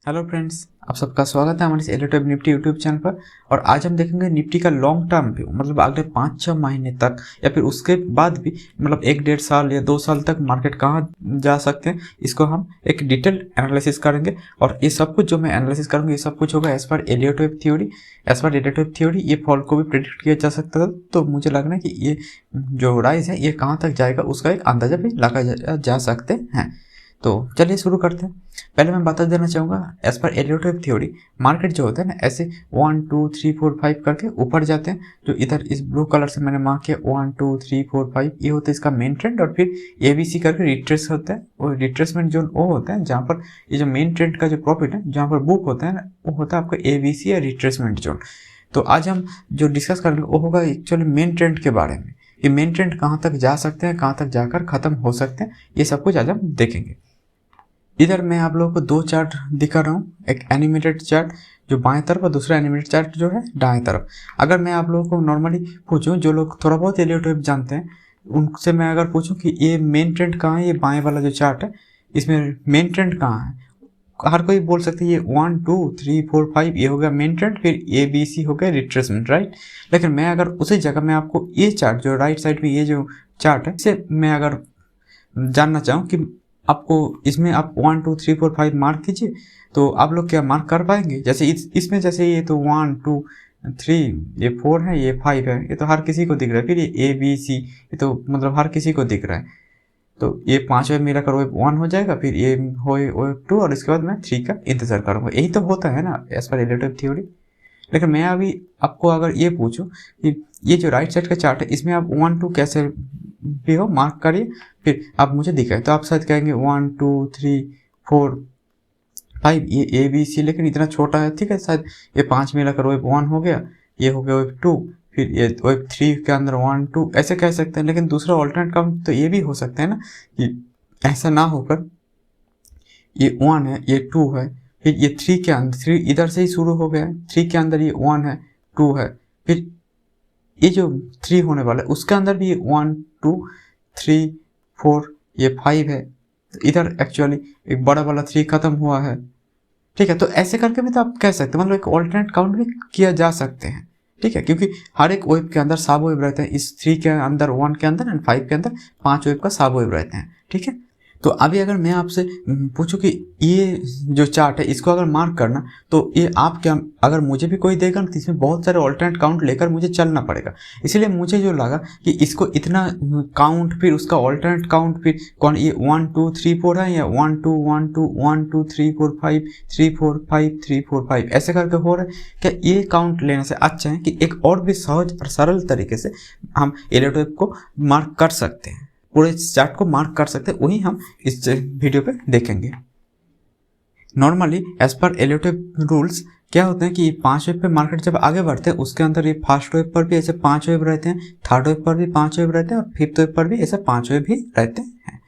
Hello friends, आप सबका स्वागत है हमारे इस एलिट निफ्टी यूट्यूब चैनल पर। और आज हम देखेंगे निफ्टी का लॉन्ग टर्म व्यू, मतलब अगले 5-6 महीने तक या फिर उसके बाद भी, मतलब 1-1.5 साल या 2 साल तक मार्केट कहाँ जा सकते हैं, इसको हम एक डिटेल एनालिसिस करेंगे। और ये सब कुछ जो मैं एनालिसिस करूँगा ये सब कुछ होगा as per Elliott wave theory. As per Elliott wave theory ये फॉल को भी प्रेडिक्ट किया जा सकता था, तो मुझे लग रहा है कि ये जो राइज है ये कहाँ तक जाएगा उसका एक अंदाजा भी लगाया जा सकते हैं। तो चलिए शुरू करते हैं। पहले मैं बता देना चाहूँगा, as per Elliott wave theory market जो होता है ना, ऐसे 1 2 3 4 5 करके ऊपर जाते हैं। जो इधर इस ब्लू कलर से मैंने मार्क किया 1 2 3 4 5, ये होता है इसका मेन ट्रेंड। और फिर ABC करके रिट्रेस होता है, और रिट्रेसमेंट जोन वो होता है जहाँ पर ये जो मेन ट्रेंड का जो प्रॉफिट है जहाँ पर बुक होता है ना, वो होता है आपका ABC या रिट्रेसमेंट जोन। तो आज हम जो डिस्कस करेंगे वो होगा एक्चुअली मेन ट्रेंड के बारे में, कि मेन ट्रेंड कहाँ तक जा सकते हैं, कहाँ तक जाकर खत्म हो सकते हैं, ये सब कुछ आज हम देखेंगे। इधर मैं आप लोगों को 2 चार्ट दिखा रहा हूँ, एक एनिमेटेड चार्ट जो बाएं तरफ और दूसरा एनिमेटेड चार्ट जो है दाएं तरफ। अगर मैं आप लोगों को नॉर्मली पूछूं, जो लोग थोड़ा बहुत एलिट वेव जानते हैं उनसे मैं अगर पूछूं कि ये मेन ट्रेंड कहाँ है, ये बाएं वाला जो चार्ट है इसमें मेन ट्रेंड कहाँ है, हर कोई बोल सकते हैं ये 1 2 3 4 5 ये हो गया मेन ट्रेंड, फिर ABC हो गया रिट्रेसमेंट, राइट। लेकिन मैं अगर उसी जगह मैं आपको ये चार्ट जो राइट साइड में ये जो चार्ट है इसे मैं अगर जानना चाहूँ कि आपको इसमें आप 1 2 3 4 5 मार्क कीजिए, तो आप लोग क्या मार्क कर पाएंगे? जैसे इसमें जैसे ये तो 1 2 3 ये 4 है, ये 5 है, ये तो हर किसी को दिख रहा है। फिर ये ABC ये तो मतलब हर किसी को दिख रहा है। तो ये 5 वेव मिलाकर वेव 1 हो जाएगा, फिर ये हो वेव 2, और इसके बाद मैं 3 का इंतजार करूँगा। यही तो होता है ना as per Elliott wave theory. लेकिन मैं अभी आपको अगर ये पूछूं कि ये जो राइट साइड का चार्ट है इसमें आप 1 2 कैसे भी हो मार्क करिए, फिर आप मुझे दिखाएं। तो आप शायद कहेंगे 1 2 3 4 5 ये ABC, लेकिन इतना छोटा है, ठीक है। शायद ये 5 मिलाकर वेव 1 हो गया, ये हो गया वेव 2, फिर ये वेव 3 के अंदर 1 2 ऐसे कह सकते हैं। लेकिन दूसरा ऑल्टरनेट काउंट तो ये भी हो सकता है ना, कि ऐसा ना होकर ये 1 है, ये 2 है, फिर ये 3 के अंदर 3 इधर से ही शुरू हो गया है, 3 के अंदर ये 1 है 2 है, फिर ये जो 3 होने वाला है उसके अंदर भी ये 1 2 3 4 ये 5 है। तो इधर एक्चुअली एक बड़ा वाला 3 खत्म हुआ है, ठीक है। तो ऐसे करके भी तो आप कह सकते हैं, मतलब एक ऑल्टरनेट काउंट भी किया जा सकते हैं, ठीक है। क्योंकि हर एक वेव के अंदर सब वेव रहते हैं, इस 3 के अंदर 1 के अंदर एंड 5 के अंदर 5 वेव का सब वेव रहते हैं, ठीक है। तो अभी अगर मैं आपसे पूछूं कि ये जो चार्ट है इसको अगर मार्क करना, तो ये आप क्या, अगर मुझे भी कोई देगा ना तो इसमें बहुत सारे ऑल्टरनेट काउंट लेकर मुझे चलना पड़ेगा। इसलिए मुझे जो लगा कि इसको इतना काउंट, फिर उसका ऑल्टरनेट काउंट, फिर कौन ये 1 2 3 4 है या 1 2 1 2 1 2 3 4 5 3 4 5 3 4 5 ऐसे करके हो रहा है। क्या ये काउंट लेने से अच्छा है कि एक और भी सहज और सरल तरीके से हम एलिट वेव को मार्क कर सकते हैं, पूरे चार्ट को मार्क कर सकते हैं, वही हम इस वीडियो पे देखेंगे। Normally as per Elliott wave rules क्या होते हैं कि 5 वेव पे मार्केट जब आगे बढ़ते हैं उसके अंदर ये फर्स्ट वेव पर भी ऐसे 5 वेव रहते हैं, थर्ड वेव पर भी 5 वेव रहते हैं, और फिफ्थ वेव पर भी ऐसे 5 वेव भी रहते हैं।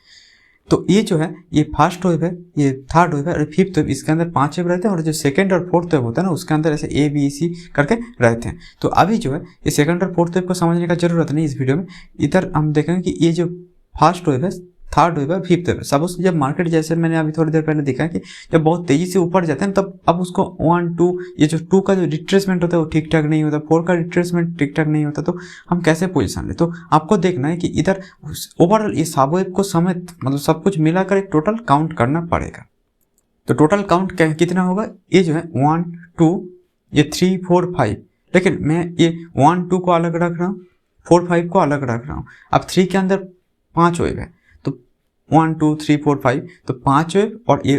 तो ये जो है ये फर्स्ट वेव है, ये थर्ड वेव है, और फिफ्थ वेव इसके अंदर 5 वेव रहते हैं, और जो सेकंड और फोर्थ वेव होता है ना उसके अंदर ऐसे ABC करके रहते हैं। तो अभी जो है ये सेकंड और फोर्थ वेव को समझने का जरूरत नहीं इस वीडियो में। इधर हम देखेंगे कि ये जो फर्स्ट वेव है, थर्ड वेव है, फिफ्थ वेव है। सपोज जब मार्केट जैसे मैंने अभी थोड़ी देर पहले दिखा कि जब बहुत तेजी से ऊपर जाते हैं तब अब उसको 1 2 ये जो 2 का जो रिट्रेसमेंट होता है वो ठीक ठाक नहीं होता, 4 का रिट्रेसमेंट ठीक ठाक नहीं होता, तो हम कैसे पोजीशन ले? तो आपको देखना है कि इधर ओवरऑल ये सब वेव को समेत मतलब सब कुछ मिलाकर एक टोटल काउंट करना पड़ेगा। तो टोटल काउंट कितना होगा? ये जो है 1 2 ये 3 4 5, लेकिन मैं ये 1 2 को अलग रख रहा हूँ, 4 5 को अलग रख रहा हूँ। अब 3 के अंदर 5 वेव है, तो 1 2 3 4 5, तो 5 वेव, और ये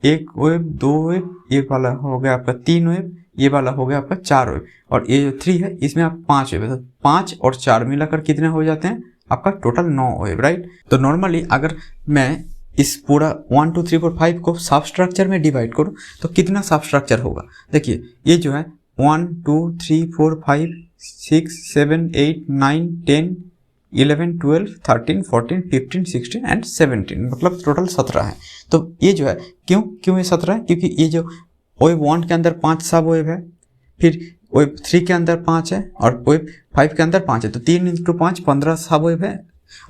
1 वेव 2 वेव, ये वाला हो गया आपका 3 वेव, ये वाला हो गया आपका 4 वेव, और ये जो 3 है इसमें आप 5 वेव है, तो 5 और 4 मिलाकर कितने हो जाते हैं? आपका टोटल 9 वेव, राइट। तो नॉर्मली अगर मैं इस पूरा 1 2 3 4 5 को सब स्ट्रक्चर में डिवाइड करूँ तो कितना सब स्ट्रक्चर होगा? देखिए ये जो है 1 2 3 4 5 6 7 8 9 10 11 12 13 14 15 16 एंड 17, मतलब टोटल 17 है। तो ये जो है क्यों ये 17 है? क्योंकि ये जो वेव 1 के अंदर 5 सब वेव है, फिर वेव 3 के अंदर 5 है, और वेव 5 के अंदर 5 है, तो 3 × 5 15 सब वेव है।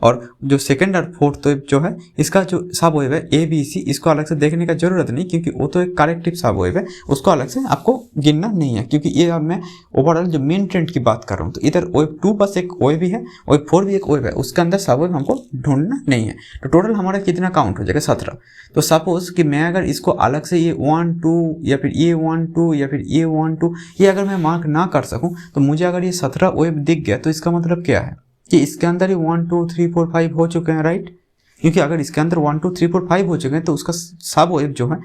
और जो सेकंड और फोर्थ वेव जो है इसका जो सब वेव है ABC, इसको अलग से देखने का जरूरत नहीं, क्योंकि वो तो एक करेक्टिव सब वेव है, उसको अलग से आपको गिनना नहीं है, क्योंकि ये मैं ओवरऑल जो मेन ट्रेंड की बात कर रहा हूँ। तो इधर वेव 2 बस एक वेव भी है, वेव 4 भी एक वेव है, उसके अंदर सब वेव हमको ढूंढना नहीं है। तो टोटल हमारा कितना काउंट हो जाएगा 17। तो सपोज कि मैं अगर इसको अलग से ये 1 2 या फिर ये 1 2 या फिर ये 1 2 ये अगर मैं मार्क ना कर सकूं, तो मुझे अगर ये 17 वेव दिख गया तो इसका मतलब क्या है कि इसके अंदर ही 1 2 3 4 5 हो चुके हैं, राइट। क्योंकि अगर इसके अंदर 1 2 3 4 5 हो चुके हैं तो उसका सब वेव जो है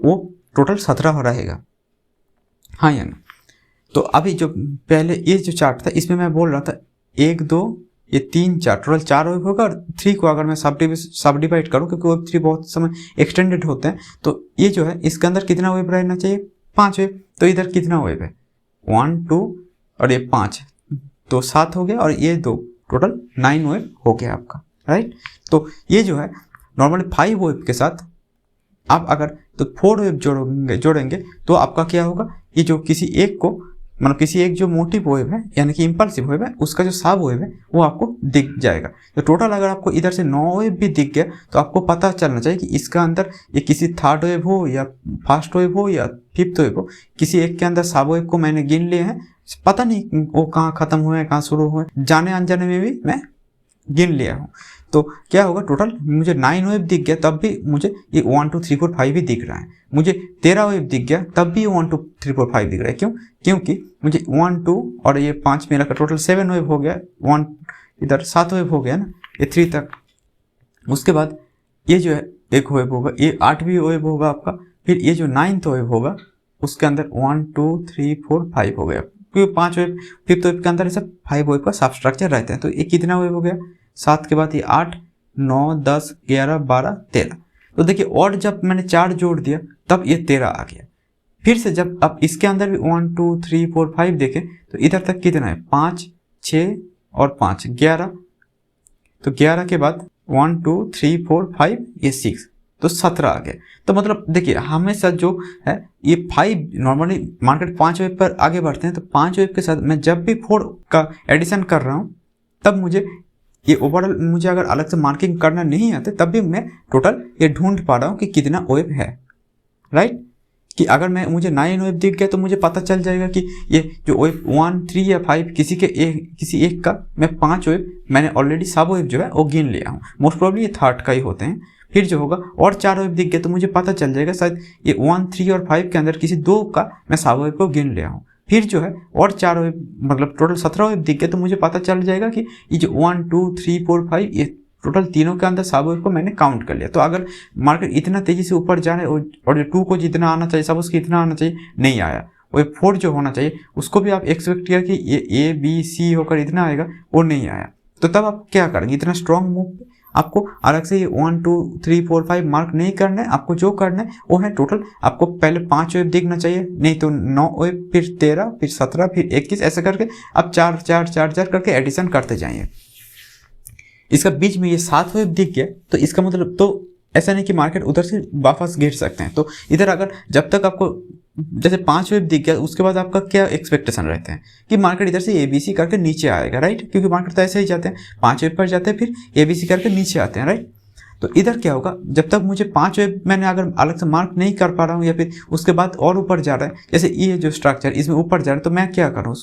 वो टोटल 17 रहेगा, हाँ या ना। तो अभी जो पहले ये जो चार्ट था इसमें मैं बोल रहा था 1 2 ये 3 4 टोटल 4 वेव होगा, और 3 को अगर मैं सब डिवाइड करूँ, क्योंकि वेव 3 बहुत समय एक्सटेंडेड होते हैं, तो ये जो है इसके अंदर कितना वेव रहना चाहिए 5 वेव। तो इधर कितना वेव है 1 2 और ये 5, तो 7 हो गया, और ये 2 टोटल 9 वेव हो गया आपका, राइट। तो ये जो है नॉर्मली 5 वेव के साथ आप अगर तो 4 वेव जोड़ेंगे तो आपका क्या होगा, ये जो किसी एक को मतलब किसी एक जो मोटिव वेव है यानी कि इंपल्सिव वेव है उसका जो सब वेव है वो आपको दिख जाएगा। तो टोटल अगर आपको इधर से 9 वेव भी दिख गया तो आपको पता चलना चाहिए कि इसका अंदर ये किसी थर्ड वेव हो या फर्स्ट वेव हो या फिफ्थ वेव हो, किसी एक के अंदर सब वेव को मैंने गिन लिए हैं, पता नहीं वो कहाँ खत्म हुए कहाँ शुरू हुए, जाने अनजाने में भी मैं गिन लिया हूँ। तो क्या होगा टोटल मुझे 9 वेव दिख गया तब भी मुझे ये 1 2 3 4 5 भी दिख रहा है, मुझे 13 वेव दिख गया तब भी 1 2 3 4 5 दिख रहा है। क्यों? क्योंकि मुझे 1 2 और ये 5 मिला कर टोटल 7 वेव हो गया, 1 इधर 7 वेव हो गया ना, ये 3 तक। उसके बाद ये जो है एक वेव होगा, ये 8वीं वेव होगा आपका, फिर ये जो 9th वेव होगा उसके अंदर 1 2 3 4 5 हो गया, क्योंकि 5 वेव 5th वेव के अंदर सब 5 वेव का सब स्ट्रक्चर रहते हैं। तो ये कितना वेव हो गया 7 के बाद ये 8 9 10 11 12 13। तो देखिए और जब मैंने 4 जोड़ दिया तब ये 13 आ गया। फिर से जब अब इसके अंदर भी 1 2 3 4 5 देखें तो इधर तक कितना है 5 6 और 5 11, तो 11 के बाद 1 2 3 4 5 ये 6, तो 17 आ गया। तो मतलब देखिए हमेशा जो है ये 5 नॉर्मली मार्केट 5 वेव पर आगे बढ़ते हैं, तो 5 वेव के साथ मैं जब भी 4 का एडिशन कर रहा हूँ तब मुझे ये ओवरऑल मुझे अगर अलग से मार्किंग करना नहीं आते तब भी मैं टोटल ये ढूंढ पा रहा हूँ कि कितना वेव है, राइट। कि अगर मैं मुझे 9 वेव दिख गया तो मुझे पता चल जाएगा कि ये जो वेव 1 3 या 5 किसी एक का मैं 5 वेव मैंने ऑलरेडी सब वेव जो है वो गिन लिया हूँ, मोस्ट प्रॉब्ली ये थर्ड का ही होते हैं। फिर जो होगा और 4 वेव दिख गया तो मुझे पता चल जाएगा शायद ये 1 3 और 5 के अंदर किसी 2 का मैं सब वेव को गिन लिया हूँ। फिर जो है और 4 वेव मतलब टोटल 17 वेव दिख गया तो मुझे पता चल जाएगा कि ये जो 1 2 3 4 5 ये टोटल तीनों के अंदर सब वेव को मैंने काउंट कर लिया। तो अगर मार्केट इतना तेजी से ऊपर जा रहा है और 2 को जितना आना चाहिए सब उसको इतना आना चाहिए नहीं आया, वेव 4 जो होना चाहिए उसको भी आप एक्सपेक्ट किया कि ये A B C होकर इतना आएगा, वो नहीं आया। तो तब आप क्या करेंगे, इतना स्ट्रॉन्ग मूव आपको अलग से ये 1 2 3 4 5 मार्क नहीं करना है, आपको जो करना है वो है टोटल आपको पहले 5 वेव दिखना चाहिए, नहीं तो 9 वेव, फिर 13, फिर 17, फिर 21, ऐसे करके आप 4 4 4 4 करके एडिशन करते जाइए। इसका बीच में ये 7 वेव दिख गया तो इसका मतलब तो ऐसा नहीं कि मार्केट उधर से वापस गिर सकते हैं। तो इधर अगर जब तक आपको जैसे 5 वेव दिख गया उसके बाद आपका क्या एक्सपेक्टेशन रहते हैं कि मार्केट इधर से ABC करके नीचे आएगा, राइट। क्योंकि मार्केट तो ऐसे ही जाते हैं 5 वेव पर जाते हैं फिर ABC करके नीचे आते हैं, राइट। तो इधर क्या होगा जब तक मुझे 5 वेव मैंने अगर अलग से मार्क नहीं कर पा रहा हूँ या फिर उसके बाद और ऊपर जा रहा है, जैसे ये जो स्ट्रक्चर इसमें ऊपर जा रहा है, तो मैं क्या करूँ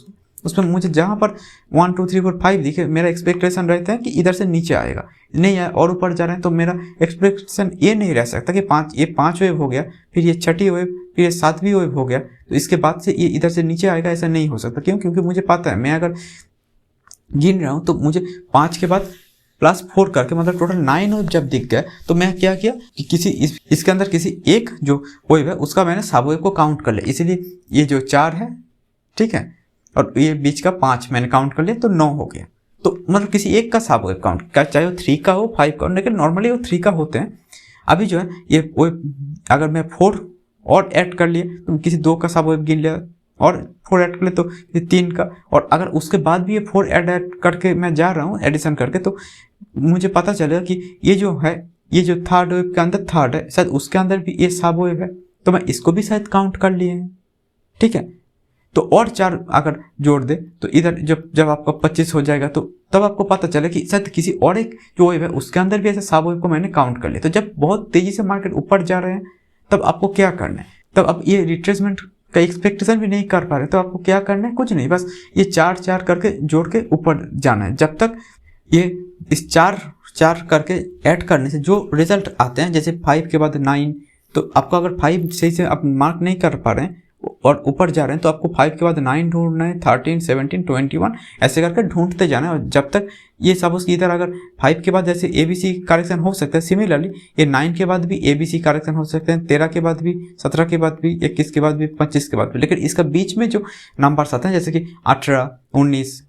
उसमें मुझे जहाँ पर 1 2 3 4 5 दिखे मेरा एक्सपेक्टेशन रहता है कि इधर से नीचे आएगा, नहीं आया और ऊपर जा रहे हैं तो मेरा एक्सपेक्टेशन ये नहीं रह सकता कि 5 वेव हो गया फिर ये 6ठी वेव फिर ये 7वीं वेव हो गया तो इसके बाद से ये इधर से नीचे आएगा, ऐसा नहीं हो सकता। क्यों? क्योंकि मुझे पता है मैं अगर गिन रहा हूँ तो मुझे 5 के बाद +4 करके मतलब टोटल 9 वेव जब दिख गया तो मैं क्या किया कि किसी इसके अंदर किसी एक जो वेव है उसका मैंने सब वेव को काउंट कर लिया, इसीलिए ये जो 4 है ठीक है और ये बीच का 5 मैंने काउंट कर लिया तो 9 हो गया। तो मतलब किसी एक का सब वेव काउंट का, चाहे वो 3 का हो 5 का हो, लेकिन नॉर्मली वो 3 का होते हैं। अभी जो है ये अगर मैं 4 और ऐड कर लिए तो किसी 2 का सब वेव गिन लिया और 4 ऐड कर ले तो 3 का, और अगर उसके बाद भी ये 4 ऐड करके मैं जा रहा हूँ एडिशन करके तो मुझे पता चलेगा कि ये जो है ये जो थर्ड वेव के अंदर थर्ड है शायद उसके अंदर भी ये सब वेव है तो मैं इसको भी शायद काउंट कर लिए हैं, ठीक है। तो और 4 अगर जोड़ दे तो इधर जब आपका 25 हो जाएगा तो तब आपको पता चले कि शायद किसी और एक जो वेव है उसके अंदर भी ऐसे सब वेव को मैंने काउंट कर लिया। तो जब बहुत तेजी से मार्केट ऊपर जा रहे हैं तब आपको क्या करना है, तब आप ये रिट्रेसमेंट का एक्सपेक्टेशन भी नहीं कर पा रहे तो आपको क्या करना है, कुछ नहीं, बस ये चार करके जोड़ के ऊपर जाना है। जब तक ये इस चार करके ऐड करने से जो रिजल्ट आते हैं, जैसे 5 के बाद 9, तो आपको अगर 5 सही से आप मार्क नहीं कर पा रहे हैं और ऊपर जा रहे हैं तो आपको 5 के बाद 9 ढूंढना है, 13, 17, 21 ऐसे करके ढूंढते जाना है। और जब तक ये सपोज इधर अगर 5 के बाद जैसे ABC करेक्शन हो सकता है, सिमिलरली ये 9 के बाद भी ABC करेक्शन हो सकते हैं, 13 के बाद भी, 17 के बाद भी, 21 के बाद भी, 25 के बाद भी। लेकिन इसका बीच में जो नंबर्स आते हैं जैसे कि 18, 19,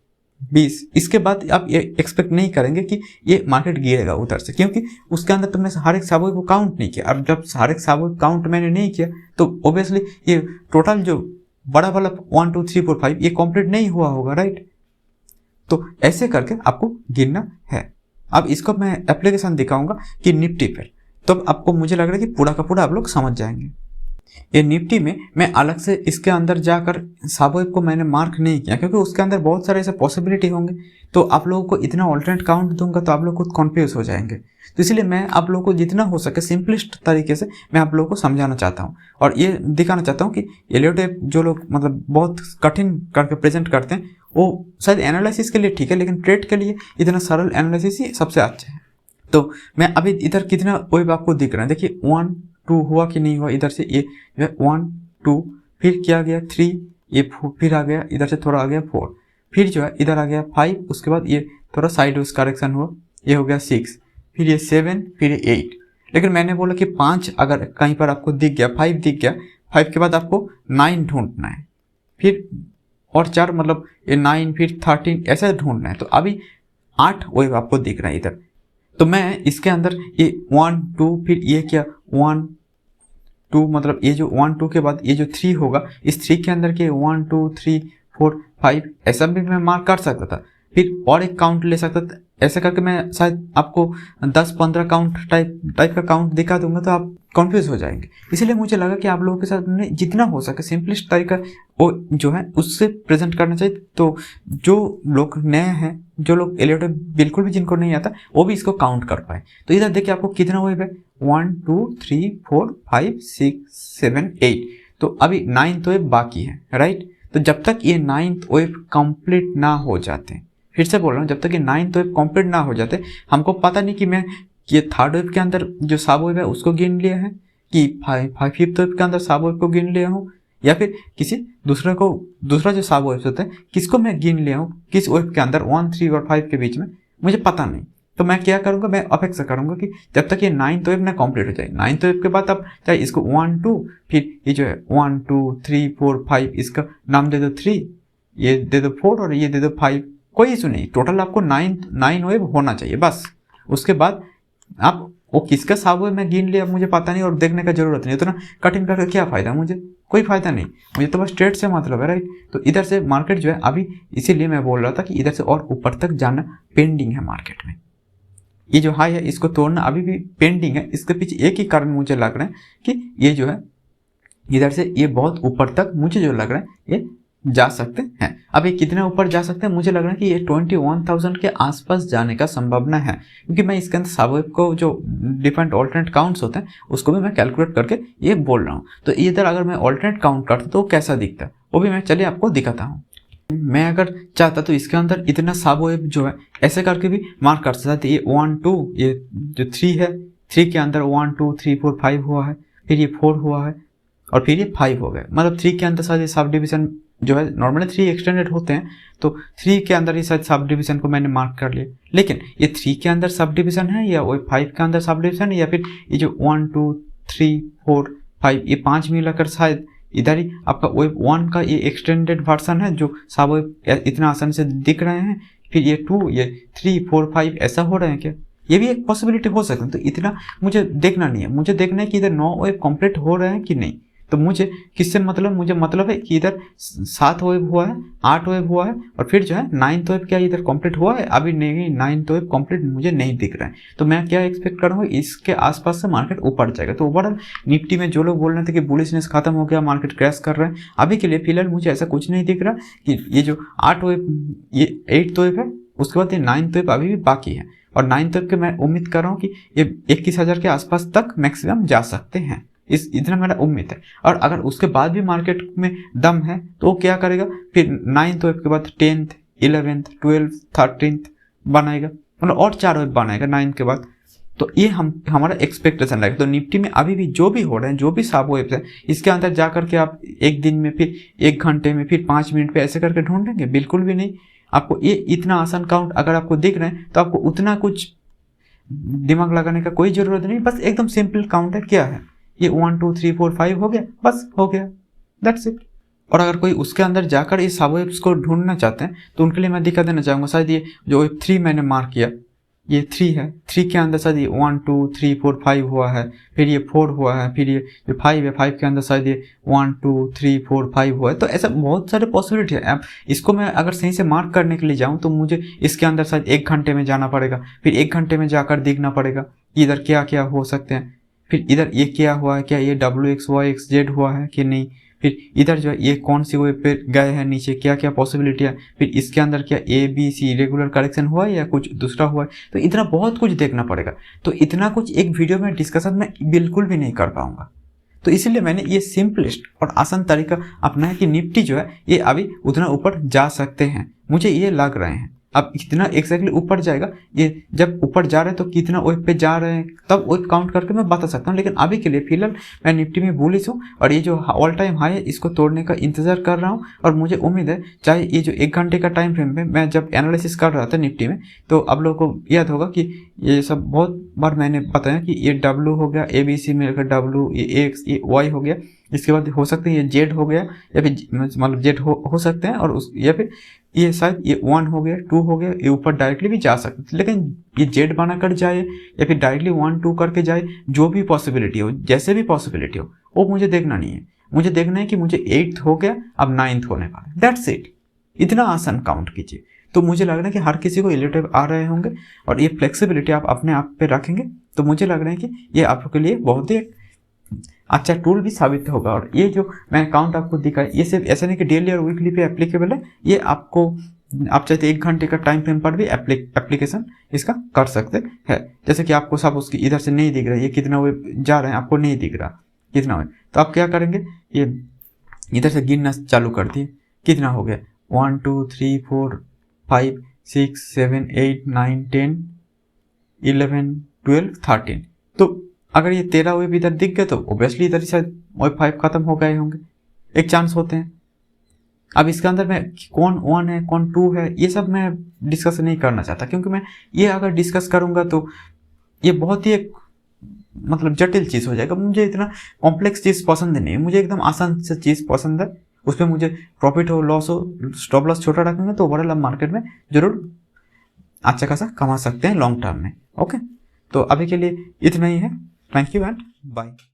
20, इसके बाद आप ये एक्सपेक्ट नहीं करेंगे कि ये मार्केट गिरेगा उधर से, क्योंकि उसके अंदर तुमने हर एक साबुई को काउंट नहीं किया। अब जब हर एक साबुई काउंट मैंने नहीं किया तो ऑब्वियसली ये टोटल जो बड़ा वाला 1, 2, 3, 4, 5 ये कंप्लीट नहीं हुआ होगा, राइट। तो ऐसे करके आपको गिनना है। अब इसको मैं एप्लीकेशन दिखाऊंगा कि निफ्टी पर, तो आपको मुझे लग रहा है कि पूरा का पूरा आप लोग समझ जाएंगे। ये निफ्टी में मैं अलग से इसके अंदर जाकर साबोएब को मैंने मार्क नहीं किया क्योंकि उसके अंदर बहुत सारे ऐसे पॉसिबिलिटी होंगे, तो आप लोगों को इतना ऑल्टरनेट काउंट दूंगा तो आप लोग खुद कन्फ्यूज हो जाएंगे। तो इसलिए मैं आप लोगों को जितना हो सके सिंपलेस्ट तरीके से मैं आप लोगों को समझाना चाहता हूँ और ये दिखाना चाहता हूँ कि एलियट वेव जो लोग मतलब बहुत कठिन करके प्रेजेंट करते हैं वो शायद एनालिसिस के लिए ठीक है, लेकिन ट्रेड के लिए इतना सरल एनालिसिस ही सबसे अच्छा है। तो मैं अभी इधर कितना वेव आपको दिख रहा है, देखिए 1, 2 हुआ कि नहीं हुआ, इधर से ये 1, 2, फिर क्या गया 3, ये फिर आ गया, इधर से थोड़ा आ गया 4, फिर जो है इधर आ गया 5, उसके बाद ये थोड़ा साइडवेज करेक्शन हुआ, ये हो गया 6, फिर ये 7, फिर ये 8। लेकिन मैंने बोला कि 5 अगर कहीं पर आपको दिख गया, 5 दिख गया, 5 के बाद आपको 9 ढूंढना है, फिर और 4 मतलब ये 9, फिर 13 ऐसा ढूंढना है। तो अभी 8 वेव आपको दिख रहा है इधर। तो मैं इसके अंदर ये 1, 2, फिर ये क्या 1, 2 मतलब ये जो 1, 2 के बाद ये जो 3 होगा, इस 3 के अंदर के 1, 2, 3, 4, 5 ऐसा भी मैं मार्क कर सकता था, फिर और एक काउंट ले सकता था। ऐसे करके मैं शायद आपको 10-15 काउंट टाइप का काउंट दिखा दूंगा तो आप कंफ्यूज हो जाएंगे। इसलिए मुझे लगा कि आप लोगों के साथ में जितना हो सके सिंपलेस्ट तरीका वो जो है उससे प्रेजेंट करना चाहिए। तो जो लोग नए हैं, जो लोग एलियट वेव बिल्कुल भी जिनको नहीं आता, वो भी इसको काउंट कर पाए। तो इधर देखिए आपको कितना वेव है, 1, 2, 3, 4, 5, 6, 7, 8। तो अभी 9th वेव बाकी है, राइट। तो जब तक ये 9th वेव कंप्लीट ना हो जाते, फिर से बोल रहा हूँ, जब तक ये 9th वेव कंप्लीट ना हो जाते, हमको पता नहीं कि मैं ये 3rd वेव के अंदर जो सब वेव है उसको गिन लिया है कि 5th वेव के अंदर सब वेव को गिन लिया हूँ, या फिर किसी दूसरा जो सब वेव होता है किसको मैं गिन लिया हूँ किस वेव के अंदर 1, 3 और 5 के बीच में, मुझे पता नहीं। तो मैं क्या करूँगा, मैं अपेक्षा करूँगा कि जब तक ये 9th वेव ना कंप्लीट हो जाए, 9th वेव के बाद आप चाहे इसको 1, 2, फिर ये जो है 1, 2, 3, 4, 5, इसका नाम दे दो 3, ये दे दो 4 और ये दे दो 5, कोई इशू नहीं। टोटल आपको 9 वेव होना चाहिए बस। उसके बाद आप वो किसका सब वेव मैं गिन लिया मुझे पता नहीं और देखने का जरूरत नहीं, उतना कठिन करके क्या फायदा, मुझे कोई फायदा नहीं, मुझे तो बस ट्रेड से मतलब है, राइट। तो इधर से मार्केट जो है अभी, इसीलिए मैं बोल रहा था कि इधर से और ऊपर तक जाना पेंडिंग है मार्केट में। ये जो हाई है इसको तोड़ना अभी भी पेंडिंग है। इसके पीछे एक ही कारण मुझे लग रहा है कि ये जो है इधर से ये बहुत ऊपर तक मुझे जो लग रहा है ये जा सकते हैं। अब ये कितने ऊपर जा सकते हैं, मुझे लग रहा है कि ये 21,000 के आसपास जाने का संभावना है, क्योंकि मैं इसके अंदर सबवेब को जो डिफरेंट ऑल्टरनेट काउंट्स होते हैं उसको भी मैं कैलकुलेट करके ये बोल रहा हूँ। तो इधर अगर मैं ऑल्टरनेट काउंट करता तो कैसा दिखता है वो भी मैं चलिए आपको दिखाता हूँ। मैं अगर चाहता तो इसके अंदर इतना सबवेब जो है ऐसे करके भी मार्क कर सकता था। ये 1, 2, ये जो 3 है, 3 के अंदर 1, 2, 3, 4, 5 हुआ है, फिर ये 4 हुआ है और फिर ये 5 हो गया। मतलब 3 के अंदर शायद ये सब डिविजन जो है नॉर्मली 3 एक्सटेंडेड होते हैं, तो 3 के अंदर ही शायद सब डिवीजन को मैंने मार्क कर लिया। लेकिन ये 3 के अंदर सब डिवीजन है या वो 5 के अंदर सब डिवीजन है, या फिर ये जो 1, 2, 3, 4, 5 ये 5 मिलाकर शायद इधर ही आपका वेब 1 का ये एक्सटेंडेड वर्जन है जो सब वेब इतना आसानी से दिख रहे हैं, फिर ये 2, ये 3, 4, 5 ऐसा हो रहे हैं क्या, ये भी एक पॉसिबिलिटी हो सकती है। तो इतना मुझे देखना नहीं है, मुझे देखना है कि इधर 9 वेब कंप्लीट हो रहे हैं कि नहीं। तो मुझे किससे मतलब, मुझे मतलब है कि इधर 7 वेव हुआ है, 8 वेव हुआ है और फिर जो है 9th वेव क्या इधर कंप्लीट हुआ है, अभी नहीं 9th वेव कंप्लीट मुझे नहीं दिख रहा है। तो मैं क्या एक्सपेक्ट करूँगा, इसके आसपास से मार्केट ऊपर जाएगा। तो ओवरऑल निफ्टी में जो लोग बोल रहे थे कि बुलिशनेस खत्म हो गया, मार्केट क्रैश कर रहा है, अभी के लिए फिलहाल मुझे ऐसा कुछ नहीं दिख रहा कि ये जो 8th वेव ये 8th वेव है उसके बाद ये 9th वेव अभी भी बाकी है, और 9th वेव के मैं उम्मीद कर रहा हूँ कि ये 21,000 के आसपास तक मैक्सिमम जा सकते हैं, इतना मेरा उम्मीद है। और अगर उसके बाद भी मार्केट में दम है तो वो क्या करेगा, फिर 9th वेव के बाद 10th 11th 12th 13th बनाएगा, मतलब और 4 वेव बनाएगा 9th के बाद। तो ये हमारा एक्सपेक्टेशन रहेगा। तो निफ्टी में अभी भी जो भी हो रहे हैं, जो भी सब वेव्स है, इसके अंदर जा करके आप एक दिन में, फिर 1 घंटे में, फिर 5 मिनट पे ऐसे करके ढूंढेंगे, बिल्कुल भी नहीं। आपको ये इतना आसान काउंट अगर आपको दिख रहे हैं तो आपको उतना कुछ दिमाग लगाने का कोई जरूरत नहीं, बस एकदम सिंपल काउंट है। क्या है ये 1 2 3 4 5 हो गया, बस हो गया, दैट्स इट। और अगर कोई उसके अंदर जाकर इस सब वेव्स को ढूंढना चाहते हैं तो उनके लिए मैं दिखा देना चाहूँगा। शायद ये जो वेव 3 मैंने मार्क किया, ये 3 है, 3 के अंदर शायद ये 1 2 3 4 5 हुआ है, फिर ये 4 हुआ है, फिर ये जो 5 है, 5 के अंदर शायद ये 1 2 3 4 5 हुआ है। तो ऐसा बहुत सारे पॉसिबिलिटी है। अब इसको मैं अगर सही से मार्क करने के लिए जाऊँ तो मुझे इसके अंदर शायद 1 घंटे में जाना पड़ेगा, फिर 1 घंटे में जाकर देखना पड़ेगा कि इधर क्या क्या हो सकते हैं, फिर इधर ये क्या हुआ है, क्या ये WXYXZ हुआ है कि नहीं, फिर इधर जो है ये कौन सी वेव पे गए हैं नीचे, क्या क्या पॉसिबिलिटी है, फिर इसके अंदर क्या ABC रेगुलर करेक्शन हुआ है या कुछ दूसरा हुआ है। तो इतना बहुत कुछ देखना पड़ेगा। तो इतना कुछ एक वीडियो में डिस्कशन में बिल्कुल भी नहीं कर पाऊंगा। तो इसीलिए मैंने ये सिंपलेस्ट और आसान तरीका अपनाया कि निफ्टी जो है ये अभी उतना ऊपर जा सकते हैं, मुझे ये लग रहे हैं। अब कितना एक्जैक्टली ऊपर जाएगा, ये जब ऊपर जा रहे हैं तो कितना वेव पे जा रहे हैं, तब वेव काउंट करके मैं बता सकता हूँ। लेकिन अभी के लिए फिलहाल मैं निफ्टी में बुलिश हूँ, और ये जो ऑल टाइम हाई है इसको तोड़ने का इंतजार कर रहा हूँ। और मुझे उम्मीद है, चाहे ये जो 1 घंटे का टाइम फ्रेम में मैं जब एनालिसिस कर रहा था निफ्टी में, तो आप लोगों को याद होगा कि ये सब बहुत बार मैंने बताया कि ये W हो गया, ABC में W, ये X, ये Y हो गया, इसके बाद हो सकते हैं ये Z हो गया, या फिर मतलब Z हो सकते हैं, और उस या फिर ये शायद ये 1 हो गया, 2 हो गया, ये ऊपर डायरेक्टली भी जा सकते हैं। लेकिन ये Z बना कर जाए या फिर डायरेक्टली 1 2 करके जाए, जो भी पॉसिबिलिटी हो, जैसे भी पॉसिबिलिटी हो, वो मुझे देखना नहीं है। मुझे देखना है कि मुझे 8th हो गया, अब 9th होने वाला है, दैट्स इट। इतना आसान काउंट कीजिए। तो मुझे लग रहा है कि हर किसी को इलेक्टिव आ रहे होंगे, और ये फ्लेक्सिबिलिटी आप अपने आप पे रखेंगे तो मुझे लग रहा है कि ये आपके लिए बहुत ही अच्छा टूल भी साबित होगा। और ये जो मैं अकाउंट आपको दिखाया, ये सिर्फ ऐसा नहीं कि डेली और वीकली पे एप्लीकेबल है, ये आपको आप चाहते 1 घंटे का टाइम फ्रेम पर भी एप्लीकेशन इसका कर सकते हैं। जैसे कि आपको सब उसकी इधर से नहीं दिख रहा है, ये कितना वे जा रहे हैं आपको नहीं दिख रहा कितना वे, तो आप क्या करेंगे, ये इधर से गिनना चालू कर दिए, कितना हो गया 1 2 3 4 5 6 7 8 9 10 11 12 13। तो अगर ये 13 वेव इधर दिख गए तो ओबियसली इधर ही शायद वेव 5 खत्म हो गए होंगे, एक चांस होते हैं। अब इसके अंदर मैं कौन 1 है कौन 2 है ये सब मैं डिस्कस नहीं करना चाहता, क्योंकि मैं ये अगर डिस्कस करूंगा तो ये बहुत ही एक मतलब जटिल चीज़ हो जाएगा। मुझे इतना कॉम्प्लेक्स चीज़ पसंद नहीं है, मुझे एकदम आसान से चीज़ पसंद है। उसमें मुझे प्रॉफिट हो लॉस हो, स्टॉप लॉस छोटा रखेंगे तो ओवरऑल आप मार्केट में जरूर अच्छा खासा कमा सकते हैं लॉन्ग टर्म में। ओके, तो अभी के लिए इतना ही है। Thank you and bye.